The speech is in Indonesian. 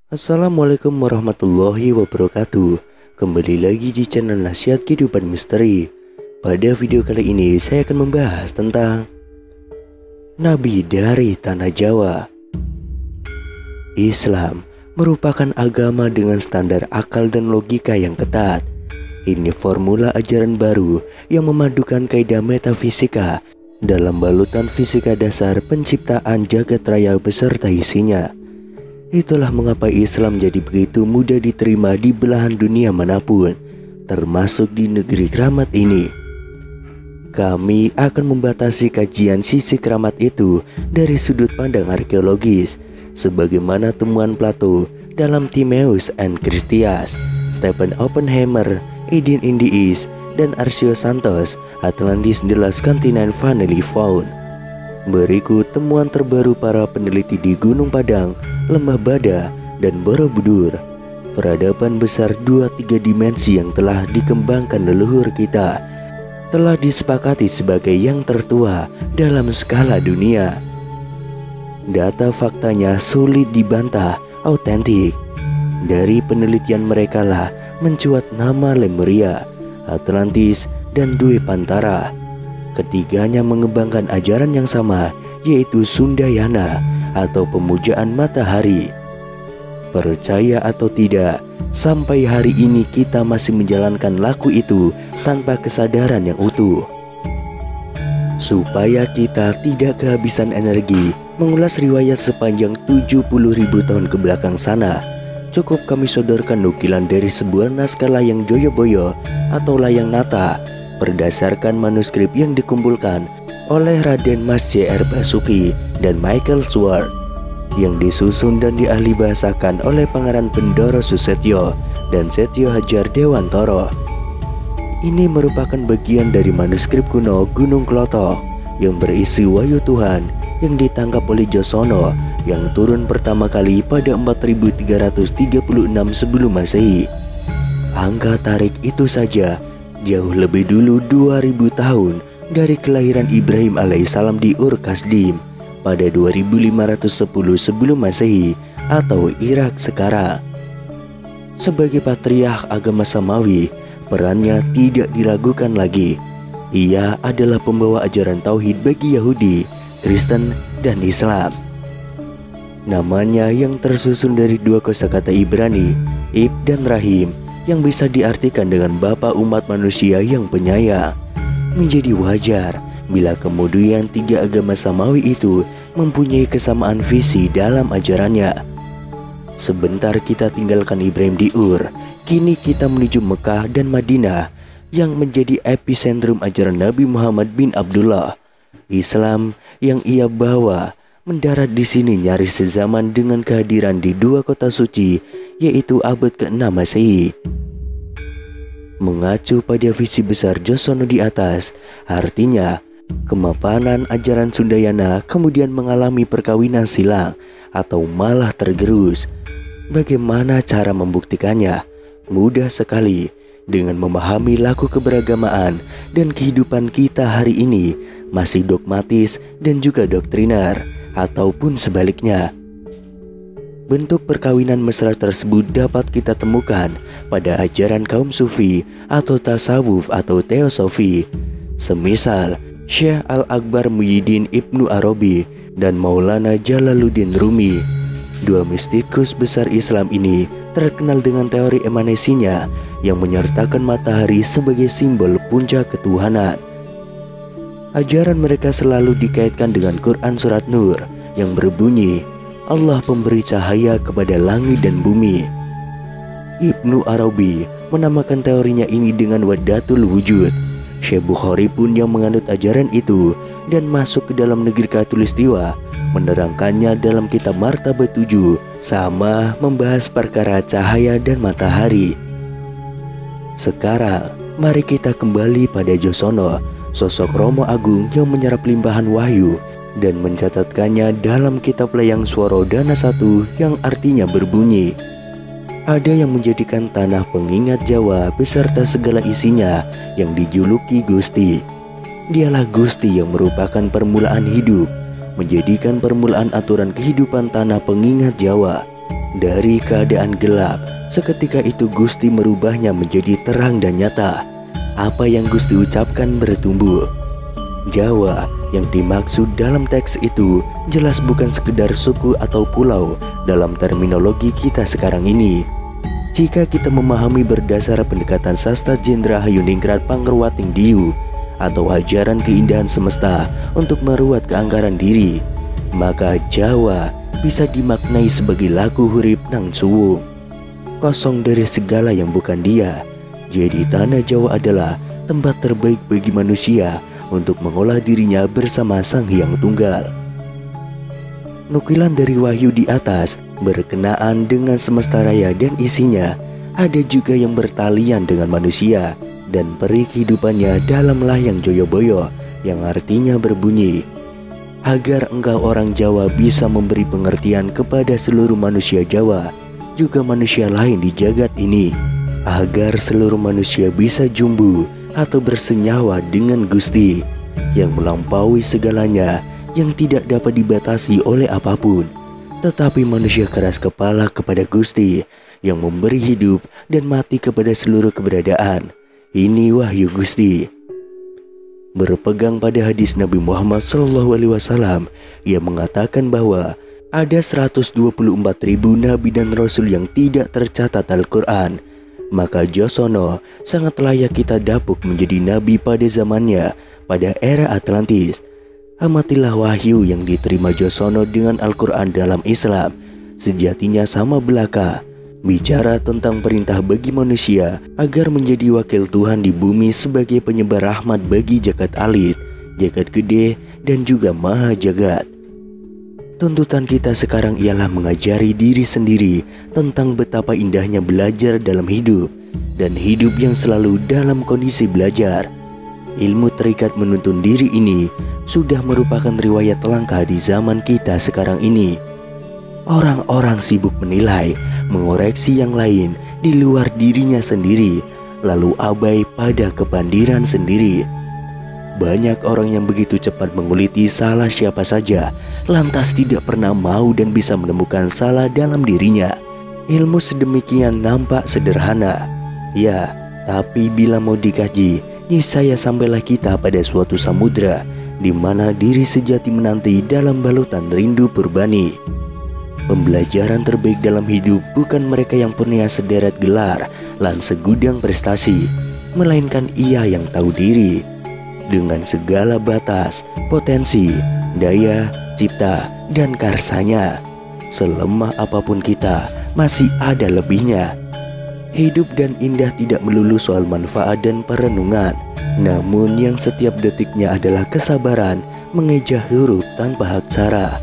Assalamualaikum warahmatullahi wabarakatuh. Kembali lagi di channel Nasihat Kehidupan Misteri. Pada video kali ini saya akan membahas tentang Nabi dari Tanah Jawa. Islam merupakan agama dengan standar akal dan logika yang ketat. Ini formula ajaran baru yang memadukan kaidah metafisika dalam balutan fisika dasar penciptaan jagat raya beserta isinya. Itulah mengapa Islam jadi begitu mudah diterima di belahan dunia manapun, termasuk di negeri keramat ini. Kami akan membatasi kajian sisi keramat itu dari sudut pandang arkeologis, sebagaimana temuan Plato dalam Timaeus and Critias, Stephen Oppenheimer, Eden in the East, dan Arcio Santos, Atlantis the Last Continent Finally Found. Berikut temuan terbaru para peneliti di Gunung Padang, Lembah Bada, dan Borobudur. Peradaban besar 2-3 dimensi yang telah dikembangkan leluhur kita telah disepakati sebagai yang tertua dalam skala dunia. Data faktanya sulit dibantah, autentik. Dari penelitian mereka lah mencuat nama Lemuria, Atlantis, dan Dwe Pantara. Ketiganya mengembangkan ajaran yang sama, yaitu Sundayana atau pemujaan matahari. Percaya atau tidak, sampai hari ini kita masih menjalankan laku itu tanpa kesadaran yang utuh. Supaya kita tidak kehabisan energi mengulas riwayat sepanjang 70.000 tahun ke belakang sana, cukup kami sodorkan nukilan dari sebuah naskah layang Joyoboyo atau layang Nata berdasarkan manuskrip yang dikumpulkan oleh Raden Mas J.R. Basuki dan Michael Swart, yang disusun dan diahli bahasakan oleh Pangeran Bendoro Susetyo dan Setyo Hajar Dewantoro. Ini merupakan bagian dari manuskrip kuno Gunung Klotok yang berisi wahyu Tuhan yang ditangkap oleh Josono yang turun pertama kali pada 4336 sebelum Masehi. Angka tarik itu saja jauh lebih dulu 2000 tahun dari kelahiran Ibrahim alaihissalam di Ur Kasdim pada 2510 sebelum Masehi atau Irak sekarang. Sebagai patriark agama Samawi, perannya tidak diragukan lagi. Ia adalah pembawa ajaran tauhid bagi Yahudi, Kristen, dan Islam. Namanya yang tersusun dari dua kosakata Ibrani, Ib dan Rahim, yang bisa diartikan dengan Bapa umat manusia yang penyayang. Menjadi wajar bila kemudian tiga agama Samawi itu mempunyai kesamaan visi dalam ajarannya. Sebentar kita tinggalkan Ibrahim di Ur, kini kita menuju Mekah dan Madinah yang menjadi epicentrum ajaran Nabi Muhammad bin Abdullah. Islam yang ia bawa mendarat di sini nyaris sezaman dengan kehadiran di dua kota suci, yaitu abad ke-6 Masehi. Mengacu pada visi besar Josono di atas, artinya kemapanan ajaran Sundayana kemudian mengalami perkawinan silang atau malah tergerus. Bagaimana cara membuktikannya? Mudah sekali, dengan memahami laku keberagamaan dan kehidupan kita hari ini masih dogmatis dan juga doktriner, ataupun sebaliknya. Bentuk perkawinan mesra tersebut dapat kita temukan pada ajaran kaum sufi atau tasawuf atau teosofi, semisal Syekh Al-Akbar Muhyiddin Ibnu Arabi dan Maulana Jalaluddin Rumi. Dua mistikus besar Islam ini terkenal dengan teori emanasinya yang menyertakan matahari sebagai simbol puncak ketuhanan. Ajaran mereka selalu dikaitkan dengan Quran Surat Nur yang berbunyi, Allah pemberi cahaya kepada langit dan bumi. Ibnu Arabi menamakan teorinya ini dengan Wahdatul Wujud. Syekh Bukhari pun yang menganut ajaran itu dan masuk ke dalam negeri Khatulistiwa menerangkannya dalam kitab Martabat 7, sama membahas perkara cahaya dan matahari. Sekarang mari kita kembali pada Josono, sosok Romo Agung yang menyerap limpahan wahyu dan mencatatkannya dalam kitab Layang Swara Dana 1 yang artinya berbunyi, ada yang menjadikan tanah pengingat Jawa beserta segala isinya yang dijuluki Gusti. Dialah Gusti yang merupakan permulaan hidup, menjadikan permulaan aturan kehidupan tanah pengingat Jawa. Dari keadaan gelap, seketika itu Gusti merubahnya menjadi terang dan nyata. Apa yang Gusti ucapkan bertumbuh. Jawa yang dimaksud dalam teks itu jelas bukan sekedar suku atau pulau dalam terminologi kita sekarang ini. Jika kita memahami berdasar pendekatan sastra Jendra Hayuningrat Pangruwating Diyu atau ajaran keindahan semesta untuk meruat keangkaran diri, maka Jawa bisa dimaknai sebagai laku hurip nang suwung, kosong dari segala yang bukan dia. Jadi tanah Jawa adalah tempat terbaik bagi manusia untuk mengolah dirinya bersama Sang Hyang Tunggal. Nukilan dari wahyu di atas berkenaan dengan semesta raya dan isinya, ada juga yang bertalian dengan manusia dan peri kehidupannya dalam layang Joyoboyo yang artinya berbunyi, agar engkau orang Jawa bisa memberi pengertian kepada seluruh manusia Jawa, juga manusia lain di jagat ini, agar seluruh manusia bisa jumbu atau bersenyawa dengan Gusti yang melampaui segalanya, yang tidak dapat dibatasi oleh apapun. Tetapi manusia keras kepala kepada Gusti yang memberi hidup dan mati kepada seluruh keberadaan. Ini wahyu Gusti. Berpegang pada hadis Nabi Muhammad SAW, ia mengatakan bahwa ada 124.000 nabi dan rasul yang tidak tercatat Al-Quran. Maka Josono sangat layak kita dapuk menjadi nabi pada zamannya, pada era Atlantis. Amatilah wahyu yang diterima Josono dengan Al-Quran dalam Islam, sejatinya sama belaka, bicara tentang perintah bagi manusia agar menjadi wakil Tuhan di bumi sebagai penyebar rahmat bagi jagat alit, jagat gede, dan juga maha jagat. Tuntutan kita sekarang ialah mengajari diri sendiri tentang betapa indahnya belajar dalam hidup, dan hidup yang selalu dalam kondisi belajar. Ilmu terikat menuntun diri ini sudah merupakan riwayat langka di zaman kita sekarang ini. Orang-orang sibuk menilai, mengoreksi yang lain di luar dirinya sendiri, lalu abai pada kepandiran sendiri. Banyak orang yang begitu cepat menguliti salah siapa saja, lantas tidak pernah mau dan bisa menemukan salah dalam dirinya. Ilmu sedemikian nampak sederhana, ya, tapi bila mau dikaji, niscaya sampailah kita pada suatu samudra di mana diri sejati menanti dalam balutan rindu purbani. Pembelajaran terbaik dalam hidup bukan mereka yang punya sederet gelar lan segudang prestasi, melainkan ia yang tahu diri dengan segala batas, potensi, daya, cipta, dan karsanya. Selemah apapun kita, masih ada lebihnya. Hidup dan indah tidak melulu soal manfaat dan perenungan, namun yang setiap detiknya adalah kesabaran mengeja huruf tanpa hak cara.